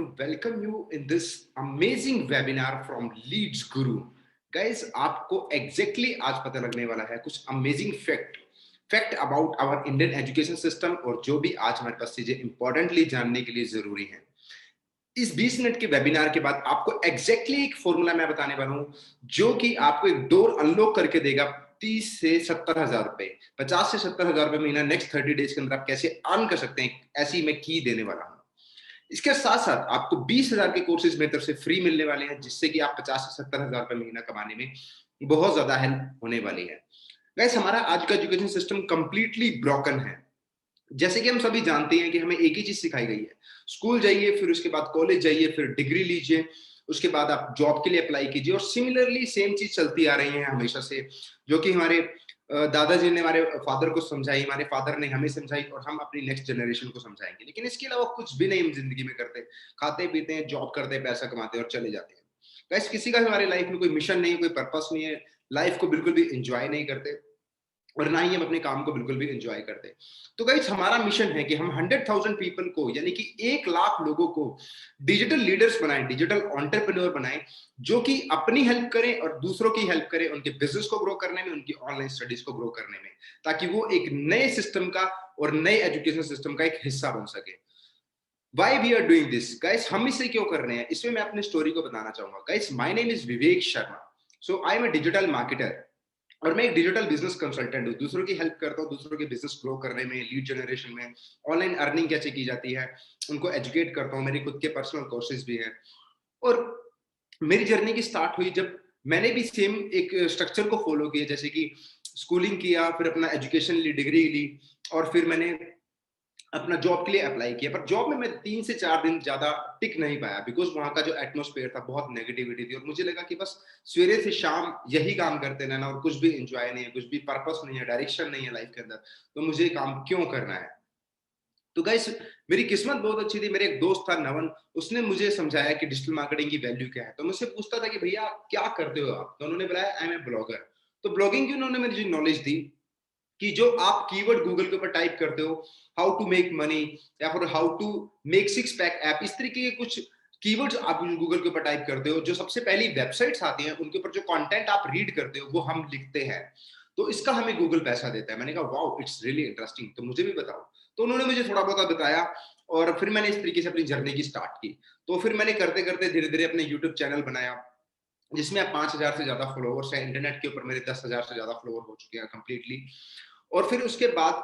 to welcome you in this amazing webinar from Leads Guru. Guys, आपको exactly आज पता लगने वाला है कुछ amazing fact about our Indian education system, और जो भी आज हमारे पास चीजें इंपॉर्टेंटली जानने के लिए जरूरी है। इस 20 मिनट के वेबिनार के बाद आपको एग्जैक्टली एक फॉर्मूला मैं बताने वाला हूं जो कि आपको एक डोर अनलॉक करके देगा 30 से 70 हजार रुपए, 50 से 70 हजार रुपए महीना नेक्स्ट 30 डेज के अंदर आप कैसे अर्न कर सकते हैं, ऐसी मैं की देने वाला हूं। इसके साथ साथ आपको 20 हजार के कोर्सेज मेरी तरफ से फ्री मिलने वाले हैं, जिससे कि आप 50 से 70 हजार रुपए महीना कमाने में बहुत ज्यादा हेल्प होने वाली है। गाइस, हमारा आज का एजुकेशन सिस्टम कंप्लीटली ब्रोकन है। जैसे कि हम सभी जानते हैं कि हमें एक ही चीज सिखाई गई है, स्कूल जाइए, फिर उसके बाद कॉलेज जाइए, फिर डिग्री लीजिए, उसके बाद आप जॉब के लिए अप्लाई कीजिए, और सिमिलरली सेम चीज चलती आ रही है हमेशा से, जो कि हमारे दादाजी ने हमारे फादर को समझाई, हमारे फादर ने हमें समझाई, और हम अपनी नेक्स्ट जनरेशन को समझाएंगे। लेकिन इसके अलावा कुछ भी नहीं हम जिंदगी में करते, खाते पीते हैं, जॉब करते हैं, पैसा कमाते हैं और चले जाते हैं। गाइस, किसी का हमारे लाइफ में कोई मिशन नहीं, कोई पर्पस नहीं है, लाइफ को बिल्कुल भी एंजॉय नहीं करते, और ना ही हम अपने काम को बिल्कुल भी एंजॉय करते। तो गाइस, हमारा मिशन है कि हम 100,000 पीपल को, यानी कि 1 लाख लोगों को डिजिटल लीडर्स बनाएं, डिजिटल एंटरप्रेन्योर बनाएं, जो कि अपनी हेल्प करें और दूसरों की हेल्प करें, उनके बिजनेस को ग्रो करने में, उनकी ऑनलाइन स्टडीज को ग्रो करने में, ताकि वो एक नए सिस्टम का और नए एजुकेशन सिस्टम का एक हिस्सा बन सके। Why we are doing this, guys? हम इसे क्यों कर रहे हैं, इसमें मैं अपनी स्टोरी को बताना चाहूंगा। Guys, my name is Vivek Sharma. So I am a digital marketer, और मैं एक डिजिटल बिजनेस कंसल्टेंट हूँ। दूसरों की हेल्प करता हूँ, दूसरों के बिजनेस ग्रो करने में, लीड जनरेशन में, ऑनलाइन अर्निंग कैसे की जाती है, उनको एजुकेट करता हूँ। मेरी खुद के पर्सनल कोर्सेज भी हैं। और मेरी जर्नी की स्टार्ट हुई जब मैंने भी सेम एक स्ट्रक्चर को फॉलो किया, जैसे कि स्कूलिंग किया, फिर अपना एजुकेशन ली, डिग्री ली, और फिर मैंने अपना जॉब के लिए अप्लाई किया। पर जॉब में मैं 3 से 4 दिन ज्यादा टिक नहीं पाया, बिकॉज वहां का जो एटमोस्फेयर था बहुत नेगेटिविटी थी, और मुझे लगा कि बस सवेरे से शाम यही काम करते रहना, और कुछ भी एंजॉय नहीं है, कुछ भी पर्पस नहीं है, डायरेक्शन नहीं है लाइफ के अंदर, तो मुझे काम क्यों करना है। तो गाइस, मेरी किस्मत बहुत अच्छी थी। मेरे एक दोस्त था नवन, उसने मुझे समझाया कि डिजिटल मार्केटिंग की वैल्यू क्या है। तो मुझसे पूछता था कि भैया क्या करते हो आप, तो उन्होंने बताया आई एम ए ब्लॉगर। तो ब्लॉगिंग की उन्होंने मुझे नॉलेज दी कि जो आप कीवर्ड गूगल के ऊपर टाइप करते हो, हाउ टू मेक मनी, या फिर how to make 6 pack app, इस तरीके के कुछ कीवर्ड्स आप गूगल के ऊपर टाइप करते हो, जो सबसे पहली वेबसाइट्स आती हैं उनके ऊपर जो कंटेंट आप रीड करते हो वो हम लिखते हैं, तो इसका हमें गूगल पैसा देता है। मैंने कहा वाओ, इट्स रियली इंटरेस्टिंग, तो मुझे भी बताओ। तो उन्होंने मुझे थोड़ा बहुत बताया, और फिर मैंने इस तरीके से अपनी जर्नी की स्टार्ट की। तो फिर मैंने करते करते धीरे धीरे अपने यूट्यूब चैनल बनाया, जिसमें अब 5,000 से ज्यादा फॉलोअर्स हैं। इंटरनेट के ऊपर मेरे 10,000 से ज्यादा फॉलोअर हो चुके हैं कंप्लीटली। और फिर उसके बाद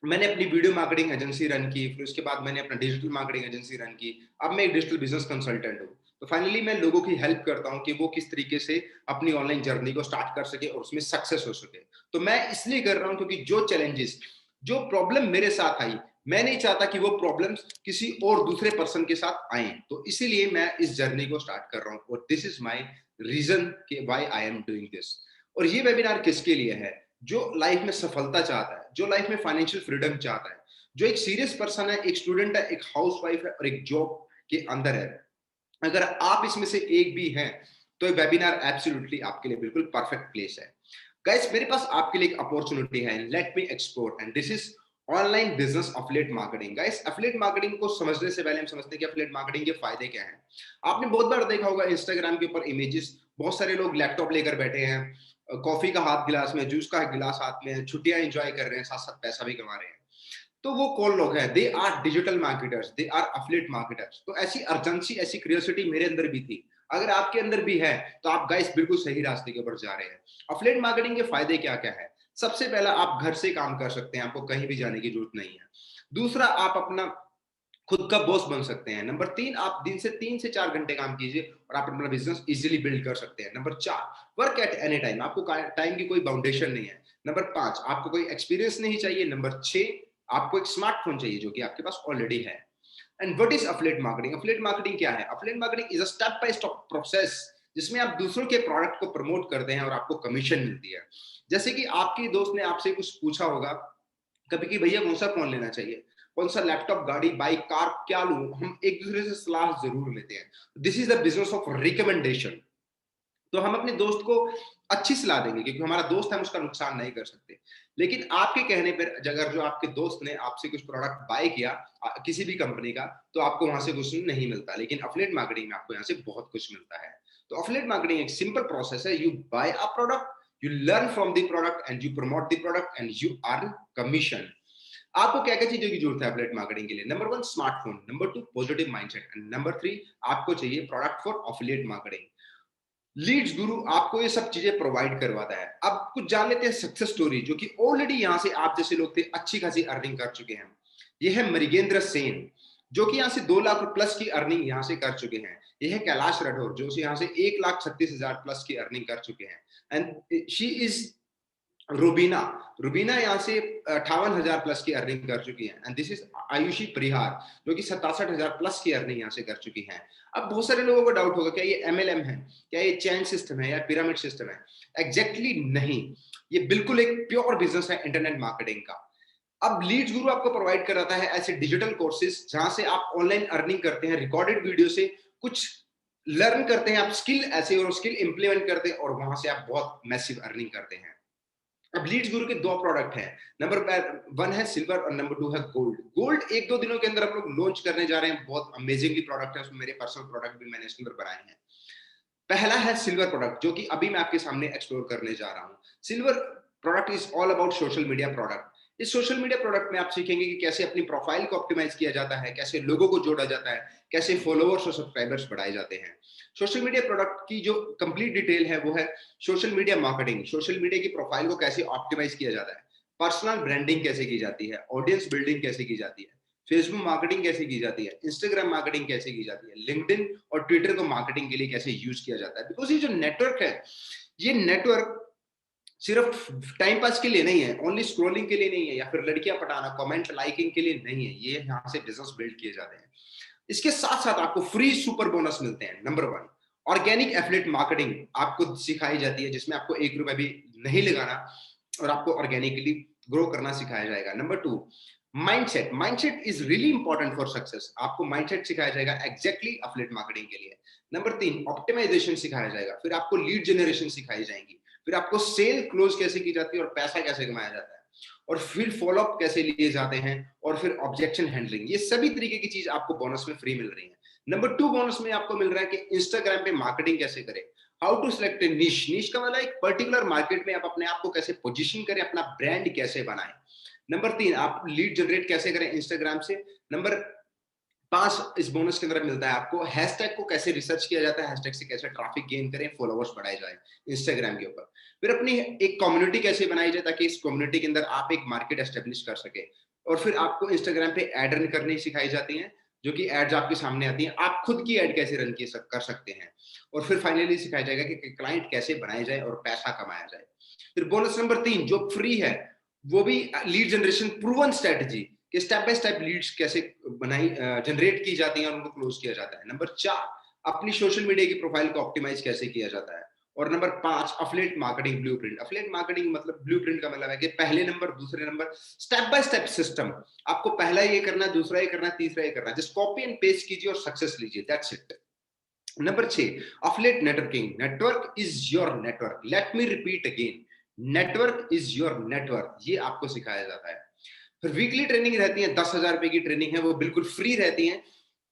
मैंने अपनी वीडियो मार्केटिंग एजेंसी रन की, फिर उसके बाद मैंने अपना डिजिटल मार्केटिंग एजेंसी रन की। अब मैं एक डिजिटल बिजनेस कंसल्टेंट हूँ। तो फाइनली मैं लोगों की हेल्प करता हूँ कि वो किस तरीके से अपनी ऑनलाइन जर्नी को स्टार्ट कर सके और उसमें सक्सेस हो सके। तो मैं इसलिए कर रहा हूँ क्योंकि जो चैलेंजेस, जो प्रॉब्लम मेरे साथ आई, मैं नहीं चाहता कि वो प्रॉब्लम्स किसी और दूसरे पर्सन के साथ आए। तो इसीलिए मैं इस जर्नी को स्टार्ट कर रहा हूँ, और दिस इज माई रीजन कि why I am doing this. और ये वेबिनार किसके लिए है? जो लाइफ में सफलता चाहता है, जो लाइफ में फाइनेंशियल फ्रीडम चाहता है, जो एक सीरियस पर्सन है, एक स्टूडेंट है, एक हाउसवाइफ है, और एक जॉब के अंदर है। अगर आप इसमें से एक भी हैं तो वेबिनार एब्सोल्युटली आपके लिए बिल्कुल परफेक्ट प्लेस है। गाइस, मेरे पास आपके लिए एक अपॉर्चुनिटी है, let me explore, and this is online business affiliate marketing. Guys, affiliate marketing को समझने से पहले हम समझते हैं कि एफिलिएट मार्केटिंग के फायदे क्या हैं। आपने बहुत बार देखा होगा इंस्टाग्राम के ऊपर इमेजेस, बहुत सारे लोग लैपटॉप लेकर बैठे हैं, कॉफी का हाथ गिलास में, जूस का गिलास हाथ में, छुट्टियां एंजॉय कर रहे हैं, साथ साथ पैसा भी कमा रहे हैं। तो वो कौन लोग हैं? They are digital marketers, they are affiliate marketers. तो ऐसी अर्जेंसी, ऐसी क्यूरियोसिटी मेरे अंदर भी थी। अगर आपके अंदर भी है तो आप गाइस बिल्कुल सही रास्ते के ऊपर जा रहे हैं। एफिलिएट मार्केटिंग के फायदे क्या क्या है? सबसे पहला, आप घर से काम कर सकते हैं, आपको कहीं भी जाने की जरूरत नहीं है। दूसरा, आप अपना खुद का बॉस बन सकते हैं। नंबर 3, आप दिन से 3 से 4 घंटे काम कीजिए और आप अपना बिजनेस इजीली बिल्ड कर सकते हैं। Number 4, work at any time, आपको टाइम की कोई बाउंडेशन नहीं है। नंबर 5, आपको कोई एक्सपीरियंस नहीं चाहिए। नंबर 6, आपको एक स्मार्टफोन चाहिए जो कि आपके पास ऑलरेडी है। And what is affiliate marketing? Affiliate marketing क्या है? Affiliate marketing is a step by step process जिसमें आप दूसरों के प्रोडक्ट को प्रमोट करते हैं और आपको कमीशन मिलती है। जैसे कि आपके दोस्त ने आपसे कुछ पूछा होगा कभी कि भैया कौन सा फोन लेना चाहिए, कौन सा लैपटॉप, गाड़ी, बाइक, कार क्या लूं, हम एक दूसरे से सलाह जरूर लेते हैं। This is the business of recommendation. तो हम अपने दोस्त को अच्छी सलाह देंगे क्योंकि हमारा दोस्त है, हम उसका नुकसान नहीं कर सकते। लेकिन आपके कहने पर अगर जो आपके दोस्त ने आपसे कुछ प्रोडक्ट बाय किया किसी भी कंपनी का, तो आपको वहां से कुछ नहीं मिलता, लेकिन एफिलिएट मार्केटिंग में आपको यहाँ से बहुत कुछ मिलता है। तो एफिलिएट मार्केटिंग एक सिंपल प्रोसेस है। You buy a product, you learn from the product and you promote the product and you earn commission। आपको क्या क्या चीजों की जरूरत है एफिलिएट मार्केटिंग के लिए? Number 1 smartphone, number 2 positive mindset and number 3 आपको चाहिए product for affiliate marketing. Leads Guru आपको ये सब चीजें प्रोवाइड करवाता है। अब कुछ जान लेते हैं सक्सेस स्टोरी, जो कि ऑलरेडी यहां से आप जैसे लोग थे अच्छी खासी अर्निंग कर चुके हैं। ये है मृगेंद्र सेन, जो कि यहाँ से 2 लाख प्लस की अर्निंग यहाँ से कर चुके हैं। ये है कैलाश राठौर, जो यहाँ से 1,36,000 प्लस की अर्निंग कर चुके हैं। And she is Rubina, Rubina यहाँ से 58,000 प्लस की अर्निंग कर चुकी है। एंड दिस इज आयुषी परिहार, जो कि 67,000 प्लस की अर्निंग यहाँ से कर चुकी है। अब बहुत सारे लोगों को डाउट होगा, क्या ये एमएलएम है, क्या ये चैन सिस्टम है या पिरामिड सिस्टम है? एग्जैक्टली नहीं, ये बिल्कुल एक प्योर बिजनेस है इंटरनेट मार्केटिंग का। अब लीड्स गुरु आपको प्रोवाइड कराता है ऐसे डिजिटल कोर्सेज जहां से आप ऑनलाइन अर्निंग करते हैं, रिकॉर्डेड वीडियो से कुछ लर्न करते हैं, आप स्किल ऐसे और स्किल इंप्लीमेंट करते हैं और वहां से आप बहुत मैसिव अर्निंग करते हैं। अब लीड्स गुरु के 2 प्रोडक्ट हैं, नंबर 1 है सिल्वर और नंबर 2 है गोल्ड। गोल्ड 1-2 दिनों के अंदर हम लोग लॉन्च करने जा रहे हैं, बहुत अमेजिंगली प्रोडक्ट है, उसमें मेरे पर्सनल प्रोडक्ट भी मैंने इसके अंदर बनाए हैं। पहला है सिल्वर प्रोडक्ट, जो कि अभी मैं आपके सामने एक्सप्लोर करने जा रहा हूँ। Silver product is all about social media product. इस सोशल मीडिया प्रोडक्ट में आप सीखेंगे कि कैसे अपनी प्रोफाइल को ऑप्टिमाइज किया जाता है, कैसे लोगों को जोड़ा जाता है, कैसे फॉलोअर्स और सब्सक्राइबर्स बढ़ाए जाते हैं। सोशल मीडिया प्रोडक्ट की जो कंप्लीट डिटेल है वो है social media marketing, social media की प्रोफाइल को कैसे ऑप्टिमाइज किया जाता है, पर्सनल ब्रांडिंग कैसे की जाती है, ऑडियंस बिल्डिंग कैसे की जाती है, फेसबुक मार्केटिंग कैसे की जाती है, इंस्टाग्राम मार्केटिंग कैसे की जाती है, लिंक्डइन और ट्विटर को मार्केटिंग के लिए कैसे यूज किया जाता है। बिकॉज ये जो नेटवर्क है, ये नेटवर्क सिर्फ टाइम पास के लिए नहीं है, ओनली स्क्रॉलिंग के लिए नहीं है, या फिर लड़कियां पटाना, कमेंट लाइकिंग के लिए नहीं है। ये यहाँ से बिजनेस बिल्ड किए जाते हैं। इसके साथ साथ आपको फ्री सुपर बोनस मिलते हैं। नंबर 1 ऑर्गेनिक एफिलिएट मार्केटिंग आपको सिखाई जाती है, जिसमें आपको 1 रुपए भी नहीं लगाना और आपको ऑर्गेनिकली ग्रो करना सिखाया जाएगा। Number 2 mindset, mindset is really important for success. आपको माइंडसेट सिखाया जाएगा एग्जैक्टली एफिलिएट मार्केटिंग के लिए। नंबर 3 ऑप्टिमाइजेशन सिखाया जाएगा, फिर आपको लीड जनरेशन सिखाई जाएगी, फिर आपको सेल क्लोज कैसे की जाती है और पैसा कैसे कमाया जाता है, और फिर फॉलोअप कैसे लिए जाते हैं, और फिर ऑब्जेक्शन हैंडलिंग। ये सभी तरीके की चीज आपको बोनस में फ्री मिल रही है। नंबर 2 बोनस में आपको मिल रहा है कि इंस्टाग्राम पे मार्केटिंग कैसे करें, हाउ टू सिलेक्ट ए निश। निश का मतलब एक पर्टिकुलर मार्केट में आप अपने आप को कैसे पोजीशन करें, अपना ब्रांड कैसे बनाएं। नंबर 3 आप लीड जनरेट कैसे करें इंस्टाग्राम से। नंबर 5 इस बोनस के अंदर मिलता है आपको हैशटैग को कैसे रिसर्च किया जाता है, हैशटैग से कैसे ट्रैफिक गेन करें, फॉलोअर्स बढ़ाए जाए इंस्टाग्राम के ऊपर। फिर अपनी एक कम्युनिटी कैसे बनाई जाए ताकि इस कम्युनिटी के अंदर आप एक मार्केट एस्टेब्लिश कर सके। और फिर आपको इंस्टाग्राम पे एड रन करनी सिखाई जाती हैं, जो कि एड्स आपके सामने आती हैं, आप खुद की एड कैसे रन कर सकते हैं। और फिर फाइनली सिखाया जाएगा कि क्लाइंट कैसे बनाया जाए और पैसा कमाया जाए। फिर बोनस नंबर 3 जो फ्री है, वो भी लीड जनरेशन प्रूवन स्ट्रेटजी कि स्टेप बाय स्टेप लीड्स कैसे बनाई जनरेट की जाती हैं और उनको क्लोज किया जाता है। नंबर 4 अपनी सोशल मीडिया की प्रोफाइल को ऑप्टिमाइज कैसे किया जाता है। और number 5 affiliate marketing blueprint. Affiliate marketing मतलब ब्लूप्रिंट का मतलब है कि पहले नंबर, दूसरे number, step by step system. आपको पहला ये करना, दूसरा ये करना, तीसरा ये करना, जस्ट कॉपी एंड पेस्ट कीजिए और सक्सेस लीजिए, that's it. Number 6 affiliate networking. Network is your network. Let me repeat again, network is your network. ये आपको सिखाया जाता है। फिर वीकली ट्रेनिंग रहती है, 10,000 रुपए की ट्रेनिंग है, वो बिल्कुल फ्री रहती है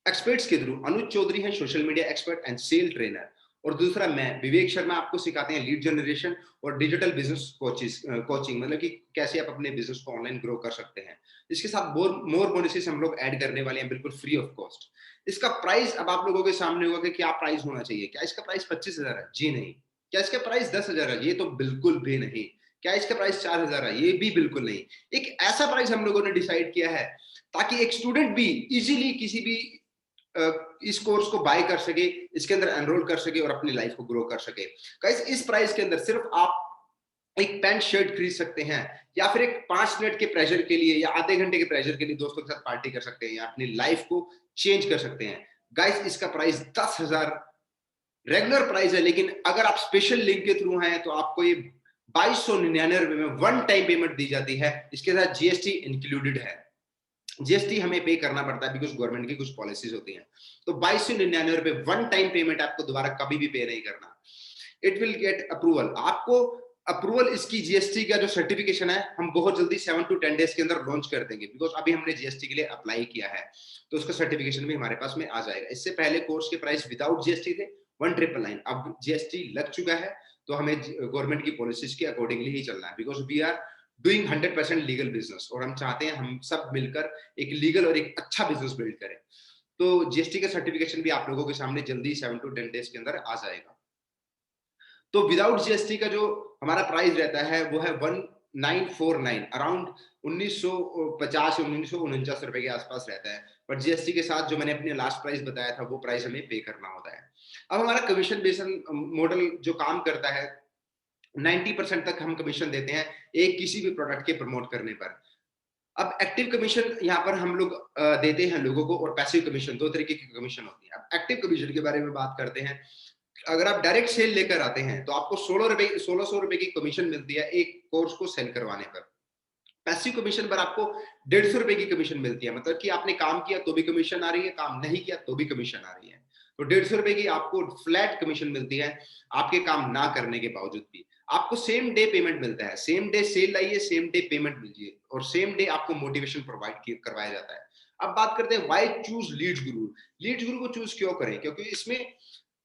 एक्सपर्ट्स के थ्रू। अनुज चौधरी है social media expert and sale trainer, और दूसरा मैं विवेक शर्मा आपको सिखाते हैं लीड जनरेशन और डिजिटल बिजनेस कोचिंग, मतलब कि कैसे आप अपने बिजनेस को ऑनलाइन ग्रो कर सकते हैं। इसके साथ मोर बोनसेस हम लोग ऐड करने वाले हैं, बिल्कुल फ्री ऑफ कॉस्ट। इसका प्राइस अब आप लोगों के सामने होगा कि क्या प्राइस होना चाहिए। क्या इसका प्राइस 25,000 है? जी नहीं। क्या इसका प्राइस 10,000 है? ये तो बिल्कुल भी नहीं। क्या इसका प्राइस 4,000 है? ये भी बिल्कुल नहीं। एक ऐसा प्राइस हम लोगों ने डिसाइड किया है ताकि एक स्टूडेंट भी इजीली किसी भी इस कोर्स को बाय कर सके, इसके अंदर एनरोल कर सके और अपनी लाइफ को ग्रो कर सके। गाइस इस प्राइस के अंदर सिर्फ आप एक पैंट शर्ट खरीद सकते हैं, या फिर एक 5 मिनट के प्रेशर के लिए या आधे घंटे के प्रेशर के लिए दोस्तों के साथ पार्टी कर सकते हैं, या अपनी लाइफ को चेंज कर सकते हैं। गाइस इसका प्राइस 10,000 रेगुलर प्राइस है, लेकिन अगर आप स्पेशल लिंक के थ्रू हैं तो आपको ये 2299 में वन टाइम पेमेंट दी जाती है। इसके साथ जीएसटी इंक्लूडेड है। जीएसटी हमें पे करना पड़ता है बिकॉज गवर्नमेंट की कुछ पॉलिसीज होती हैं। तो 2299 वन टाइम पेमेंट, आपको दोबारा कभी भी पे नहीं करना। It will get approval. आपको अप्रूवल इसकी जीएसटी का जो सर्टिफिकेशन है हम बहुत जल्दी 7 to 10 डेज के अंदर लॉन्च कर देंगे, बिकॉज अभी हमने जीएसटी के लिए अप्लाई किया है, तो उसका सर्टिफिकेशन भी हमारे पास में आ जाएगा। इससे पहले कोर्स के प्राइस विदाउट जीएसटी थे 1999, अब जीएसटी लग चुका है, तो हमें गवर्नमेंट की पॉलिसीज के अकॉर्डिंगली ही चलना है, because we are doing 100% legal business, और हम चाहते हैं हम सब मिलकर एक लीगल और एक अच्छा बिजनेस बिल्ड करें। तो जीएसटी का सर्टिफिकेशन भी आप लोगों के सामने जल्दी 7 to 10 डेज के अंदर आ जाएगा। तो विदाउट जीएसटी का जो हमारा प्राइस रहता है वो है 1949, अराउंड 1950 1949 रुपए के आसपास रहता है। बट जीएसटी के साथ जो मैंने अपने लास्ट प्राइस बताया था वो प्राइस हमें पे करना होता है। अब हमारा कमीशन बेस्ड मॉडल जो काम करता है, 90% तक हम कमीशन देते हैं एक किसी भी प्रोडक्ट के प्रमोट करने पर। अब एक्टिव कमीशन यहाँ पर हम लोग देते हैं लोगों को, और पैसिव कमीशन, दो तरीके की कमीशन होती है। अब एक्टिव कमीशन के बारे में बात करते हैं। अगर आप डायरेक्ट सेल लेकर आते हैं तो आपको 1600 रुपए की कमीशन मिलती है एक कोर्स को सेल करवाने पर। पैसिव कमीशन पर आपको 150 रुपए की कमीशन मिलती है, मतलब कि आपने काम किया तो भी कमीशन आ रही है, काम नहीं किया तो भी कमीशन आ रही है। तो 150 रुपए की आपको फ्लैट कमीशन मिलती है आपके काम ना करने के बावजूद भी। आपको सेम डे पेमेंट मिलता है, सेम डे सेल लाइए, सेम डे पेमेंट लीजिए, और सेम डे आपको मोटिवेशन प्रोवाइड करवाया जाता है। अब बात करते हैं why choose Leeds Guru. Leeds गुरु को चूज क्यों करें? क्योंकि इसमें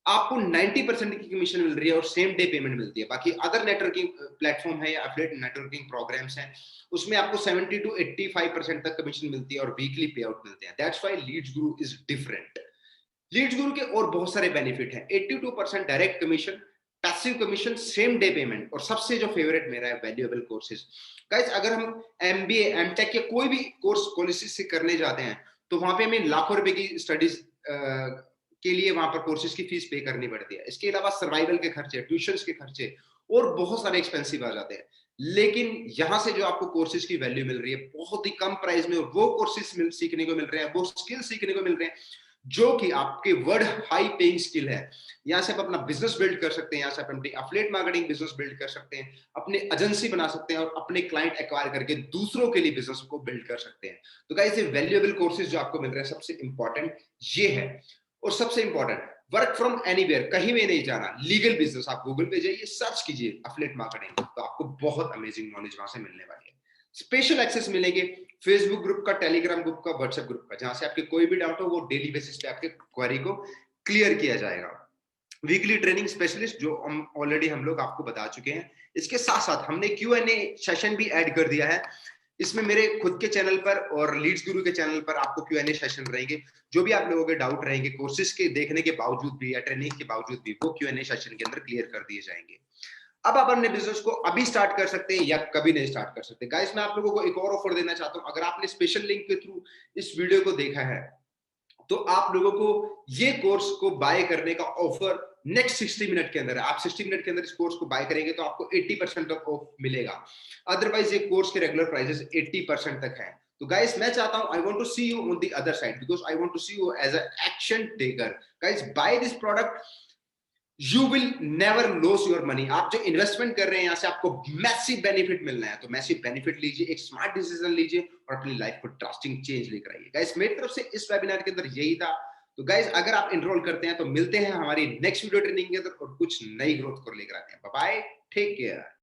आपको 90% की कमीशन मिल रही है और सेम डे पेमेंट मिलती है। बाकी अदर नेटवर्किंग प्लेटफॉर्म है या एफिलिएट नेटवर्किंग प्रोग्राम्स हैं, उसमें आपको 70 to 85% तक कमीशन मिलती है और वीकली पे आउट मिलते हैं। That's why Leeds Guru is different. Leeds गुरु के और बहुत सारे बेनिफिट हैं। 82% direct commission, passive commission, same day payment, और सबसे जो फेवरेट मेरा है वैल्यूएबल कोर्सेज। गाइस अगर हम एमबीए एमटेक या कोई भी कोर्स पॉलिसी से करने जाते हैं तो वहां पे हमें लाखों रुपए की स्टडीज के लिए वहां पर कोर्सेज की फीस पे करनी पड़ती है। इसके अलावा सर्वाइवल के खर्चे, ट्यूशंस के खर्चे और बहुत सारे एक्सपेंसिव आ जाते हैं। लेकिन यहां से जो आपको कोर्सेज की वैल्यू मिल रही है बहुत ही कम प्राइस में, वो कोर्सेज सीखने को मिल रहे हैं, वो स्किल सीखने को मिल रहे हैं जो कि आपके वर्ड हाई पेइंग स्किल है। यहाँ से आप अपना बिजनेस बिल्ड कर सकते हैं, यहाँ से आप अपनी एफिलिएट मार्केटिंग बिजनेस बिल्ड कर सकते हैं, अपने एजेंसी बना सकते हैं और अपने क्लाइंट एक्वायर करके दूसरों के लिए बिजनेस को बिल्ड कर सकते हैं। तो गाइस ये वैल्यूएबल कोर्सेज जो आपको मिल रहे हैं सबसे इंपॉर्टेंट ये है। और सबसे इंपॉर्टेंट, वर्क फ्रॉम एनीवेयर, कहीं भी नहीं जाना, लीगल बिजनेस। आप गूगल पे जाइए, सर्च कीजिए एफिलिएट मार्केटिंग, तो आपको बहुत अमेजिंग नॉलेज वहां से मिलने वाली है। स्पेशल एक्सेस मिलेंगे फेसबुक ग्रुप का, टेलीग्राम ग्रुप का, व्हाट्सएप ग्रुप का, जहां से आपके कोई भी डाउट हो वो डेली बेसिस पे आपके क्वेरी को क्लियर किया जाएगा। वीकली ट्रेनिंग स्पेशलिस्ट जो ऑलरेडी हम लोग आपको बता चुके हैं। इसके साथ साथ हमने Q&A सेशन भी ऐड कर दिया है। इसमें मेरे खुद के चैनल पर और लीड्स गुरु के चैनल पर आपको Q&A सेशन रहेंगे। जो भी आप लोगों के डाउट रहेंगे कोर्सेज के देखने के बावजूद भी या ट्रेनिंग के बावजूद भी, वो Q&A सेशन के अंदर क्लियर कर दिए जाएंगे। अब आप अपने बिजनेस को अभी स्टार्ट कर सकते हैं या कभी नहीं स्टार्ट कर सकते। गाइस मैं आप लोगों को एक और ऑफर देना चाहता हूं। अगर आपने स्पेशल लिंक के थ्रू इस वीडियो को देखा है तो आप लोगों को ये कोर्स को बाय करने का ऑफर नेक्स्ट 60 मिनट के अंदर है। आप 60 मिनट के अंदर इस कोर्स को बाय करेंगे तो आपको 80% तक ऑफ मिलेगा। अदरवाइज ये कोर्स के रेगुलर प्राइसेस 80% तक है। तो गाइस मैं चाहता हूं, I want to see you on the other side, because I want to see you as a action taker. Guys buy this product, you will never loss your money. आप जो investment कर रहे हैं यहाँ से आपको मैसिव बेनिफिट मिलना है, तो मैसिव बेनिफिट लीजिए, एक स्मार्ट डिसीजन लीजिए और अपनी लाइफ को ड्रास्टिक चेंज लेकर आइए। गाइस मेरी तरफ से इस वेबिनार के अंदर यही था। तो गाइस अगर आप एनरोल करते हैं तो मिलते हैं हमारी नेक्स्ट वीडियो ट्रेनिंग के अंदर और कुछ नई ग्रोथ को लेकर आते हैं। Bye bye, take care.